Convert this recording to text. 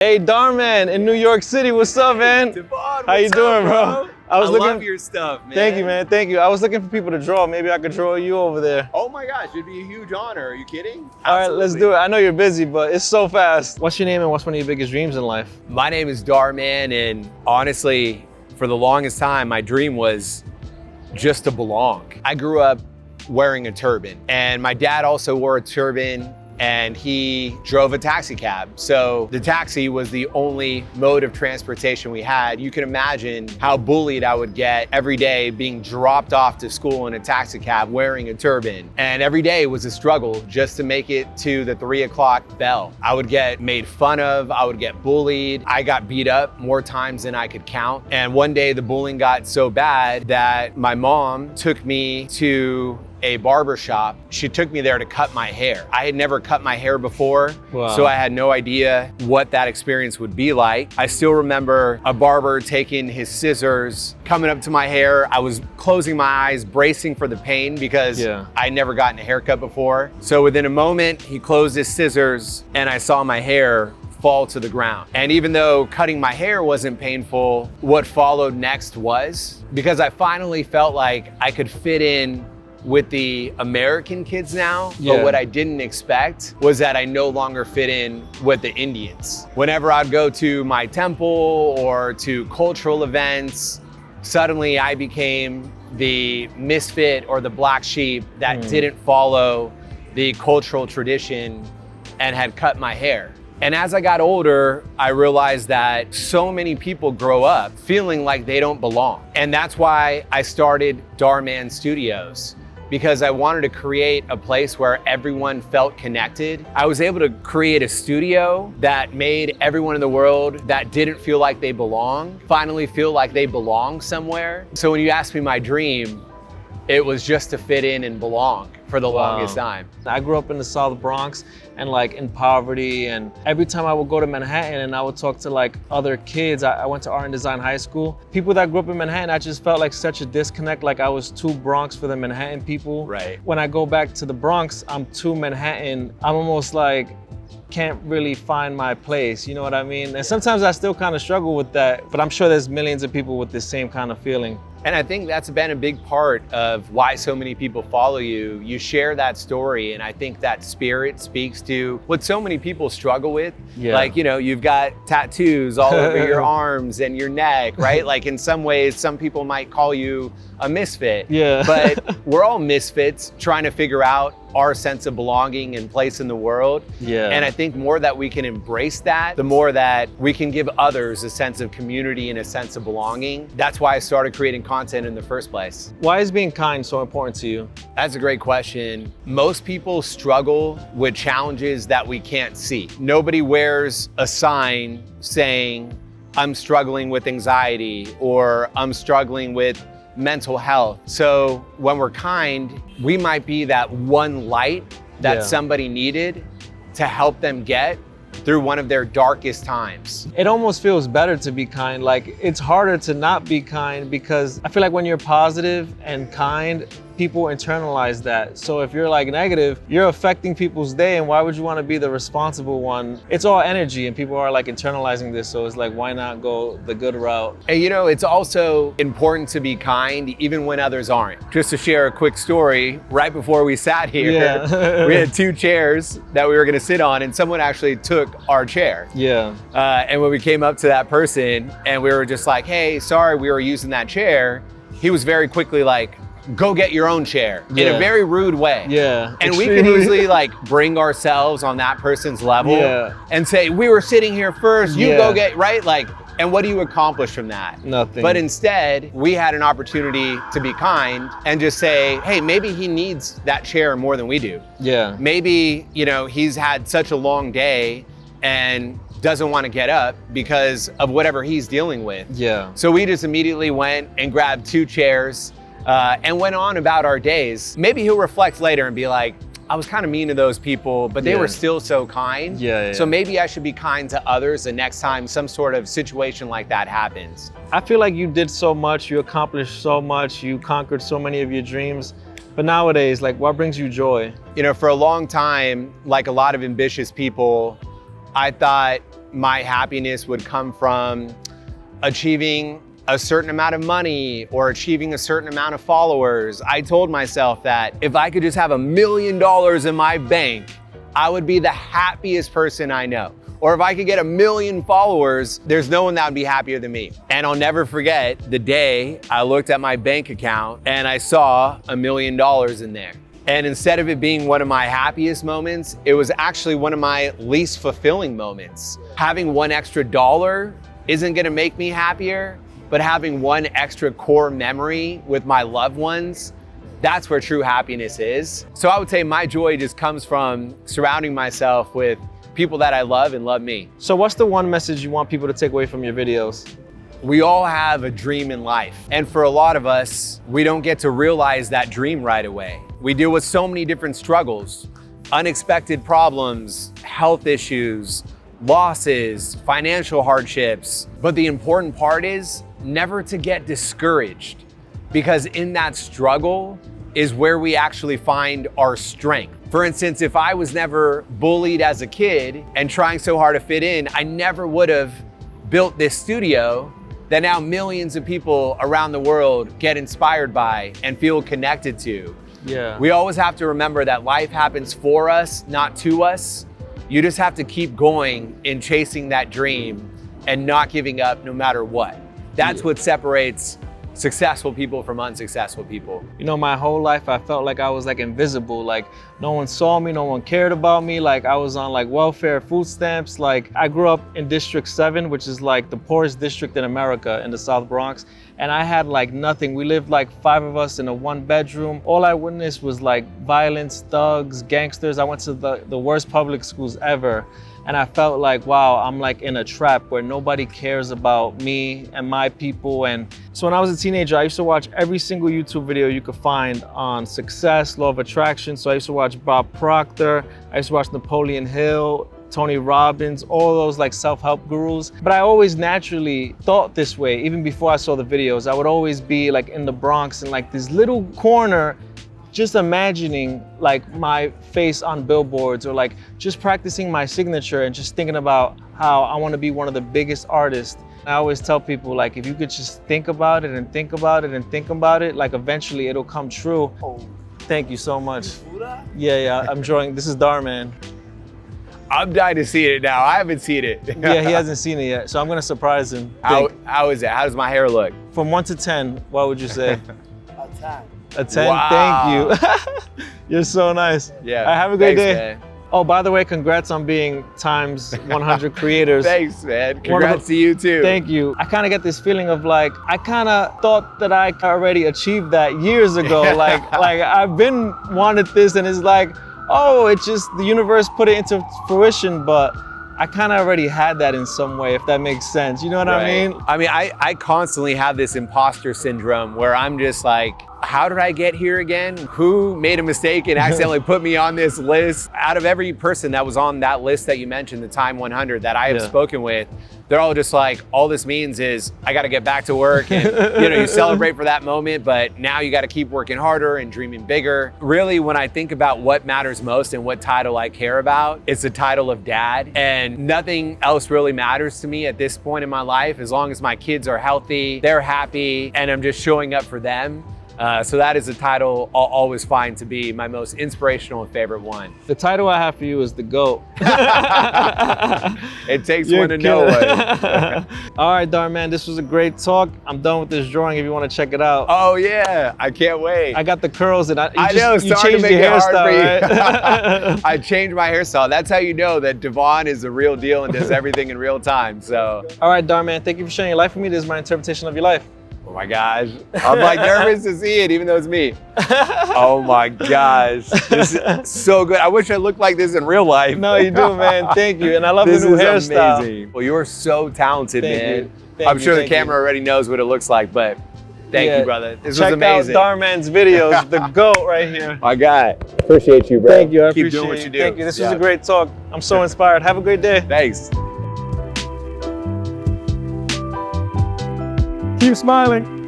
Hey, Darman in New York City, what's up, man? Devon, how you doing, bro? I love your stuff, man. Thank you, man. Thank you. I was looking for people to draw. Maybe I could draw you over there. Oh my gosh, it'd be a huge honor. Are you kidding? All right, let's do it. I know you're busy, but it's so fast. What's your name and what's one of your biggest dreams in life? My name is Dhar, man, and honestly, for the longest time, my dream was just to belong. I grew up wearing a turban, and my dad also wore a turban, and he drove a taxi cab. So the taxi was the only mode of transportation we had. You can imagine how bullied I would get every day being dropped off to school in a taxi cab wearing a turban. And every day was a struggle just to make it to the 3 o'clock bell. I would get made fun of, I would get bullied. I got beat up more times than I could count. And one day the bullying got so bad that my mom took me to a barber shop. She took me there to cut my hair. I had never cut my hair before, so I had no idea what that experience would be like. I still remember a barber taking his scissors, coming up to my hair. I was closing my eyes, bracing for the pain because I'd never gotten a haircut before. So within a moment, he closed his scissors and I saw my hair fall to the ground. And even though cutting my hair wasn't painful, what followed next was, because I finally felt like I could fit in with the American kids now, but what I didn't expect was that I no longer fit in with the Indians. Whenever I'd go to my temple or to cultural events, suddenly I became the misfit or the black sheep that didn't follow the cultural tradition and had cut my hair. And as I got older, I realized that so many people grow up feeling like they don't belong. And that's why I started Dhar Mann Studios, because I wanted to create a place where everyone felt connected. I was able to create a studio that made everyone in the world that didn't feel like they belong finally feel like they belong somewhere. So when you asked me my dream, it was just to fit in and belong for the longest time. I grew up in the South Bronx and like in poverty, and every time I would go to Manhattan and I would talk to like other kids, I went to art and design high school. People that grew up in Manhattan, I just felt like such a disconnect, like I was too Bronx for the Manhattan people. Right. When I go back to the Bronx, I'm too Manhattan. I'm almost like, can't really find my place, you know what I mean? And sometimes I still kind of struggle with that, but I'm sure there's millions of people with the same kind of feeling. And I think that's been a big part of why so many people follow you. You share that story, and I think that spirit speaks to what so many people struggle with. Like, you know, you've got tattoos all over your arms and your neck, right? Like in some ways, some people might call you a misfit. But we're all misfits trying to figure out our sense of belonging and place in the world. And I think more that we can embrace that, the more that we can give others a sense of community and a sense of belonging. That's why I started creating content in the first place. Why is being kind so important to you? That's a great question. Most people struggle with challenges that we can't see. Nobody wears a sign saying, I'm struggling with anxiety, or I'm struggling with mental health. So when we're kind, we might be that one light that somebody needed to help them get through one of their darkest times. It almost feels better to be kind. Like, it's harder to not be kind because I feel like when you're positive and kind, people internalize that. So if you're like negative, you're affecting people's day, and why would you want to be the responsible one? It's all energy, and people are like internalizing this, so it's like, why not go the good route? And you know, it's also important to be kind even when others aren't. Just to share a quick story, right before we sat here, we had 2 chairs that we were gonna sit on, and someone actually took our chair. And when we came up to that person and we were just like, hey, sorry, we were using that chair, he was very quickly like, go get your own chair, in a very rude way. And we could easily like bring ourselves on that person's level and say, we were sitting here first, you go get, right? Like, and what do you accomplish from that? Nothing. But instead, we had an opportunity to be kind and just say, hey, maybe he needs that chair more than we do. Maybe, you know, he's had such a long day and doesn't want to get up because of whatever he's dealing with. So we just immediately went and grabbed 2 chairs and went on about our days. Maybe he'll reflect later and be like, I was kind of mean to those people, but they were still so kind. So maybe I should be kind to others the next time some sort of situation like that happens. I feel like you did so much, you accomplished so much, you conquered so many of your dreams. But nowadays, like, what brings you joy? You know, for a long time, like a lot of ambitious people, I thought my happiness would come from achieving a certain amount of money or achieving a certain amount of followers. I told myself that if I could just have $1 million in my bank, I would be the happiest person I know. Or if I could get 1 million followers, there's no one that would be happier than me. And I'll never forget the day I looked at my bank account and I saw $1 million in there. And instead of it being one of my happiest moments, it was actually one of my least fulfilling moments. Having one extra dollar isn't gonna make me happier, but having one extra core memory with my loved ones, that's where true happiness is. So I would say my joy just comes from surrounding myself with people that I love and love me. So what's the one message you want people to take away from your videos? We all have a dream in life. And for a lot of us, we don't get to realize that dream right away. We deal with so many different struggles, unexpected problems, health issues, losses, financial hardships. But the important part is never to get discouraged, because in that struggle is where we actually find our strength. For instance, if I was never bullied as a kid and trying so hard to fit in, I never would have built this studio that now millions of people around the world get inspired by and feel connected to. Yeah. We always have to remember that life happens for us, not to us. You just have to keep going in chasing that dream and not giving up no matter what. That's what separates successful people from unsuccessful people. You know, my whole life I felt like I was like invisible. Like no one saw me, no one cared about me. Like I was on like welfare, food stamps. Like I grew up in District 7, which is like the poorest district in America in the South Bronx. And I had like nothing. We lived like 5 of us in a 1-bedroom. All I witnessed was like violence, thugs, gangsters. I went to the worst public schools ever. And I felt like, wow, I'm like in a trap where nobody cares about me and my people. And so when I was a teenager, I used to watch every single YouTube video you could find on success, law of attraction. So I used to watch Bob Proctor, I used to watch Napoleon Hill, Tony Robbins, all those like self-help gurus. But I always naturally thought this way, even before I saw the videos. I would always be like in the Bronx in like this little corner, just imagining like my face on billboards or like just practicing my signature and just thinking about how I want to be one of the biggest artists. I always tell people, like, if you could just think about it and think about it and think about it, like eventually it'll come true. Oh, thank you so much. Yeah, I'm drawing. This is Dhar, man. I'm dying to see it now. I haven't seen it. Yeah, he hasn't seen it yet, so I'm gonna surprise him. How is it? How does my hair look? From 1 to 10, what would you say? A 10. A 10, Wow. Thank you. You're so nice. Yeah. Have a great day. Man. Oh, by the way, congrats on being Times 100 creators. Thanks, man. Congrats to you too. Thank you. I kind of get this feeling of like, I kind of thought that I already achieved that years ago. like I've been wanted this and it's like, oh, it's just the universe put it into fruition, but I kind of already had that in some way, if that makes sense. You know what I mean? I constantly have this imposter syndrome where I'm just like, how did I get here again? Who made a mistake and accidentally put me on this list? Out of every person that was on that list that you mentioned, the Time 100 that I have spoken with, they're all just like, all this means is I got to get back to work, and you celebrate for that moment, but now you got to keep working harder and dreaming bigger. Really, when I think about what matters most and what title I care about, it's the title of dad, and nothing else really matters to me at this point in my life, as long as my kids are healthy, they're happy, and I'm just showing up for them. So that is a title I'll always find to be my most inspirational and favorite one. The title I have for you is the GOAT. It takes one to know one. All right, Dhar, man, this was a great talk. I'm done with this drawing if you want to check it out. Oh yeah, I can't wait. I got the curls and you changed make your it hard for you. Right? I changed my hairstyle. That's how you know that Devon is the real deal and does everything in real time. So. All right, Dhar, man, thank you for sharing your life with me. This is my interpretation of your life. Oh my gosh. I'm like nervous to see it, even though it's me. Oh my gosh. This is so good. I wish I looked like this in real life. No, you do, man. Thank you. And I love the new hairstyle. Amazing. Well, you are so talented, man. Thank I'm you, sure the camera already knows what it looks like, but thank you, brother. This was amazing. Check out Dhar Man's videos, the GOAT right here. My guy. Appreciate you, bro. Thank you. I Keep appreciate doing what you do. Thank you. This was a great talk. I'm so inspired. Have a great day. Thanks. Keep smiling.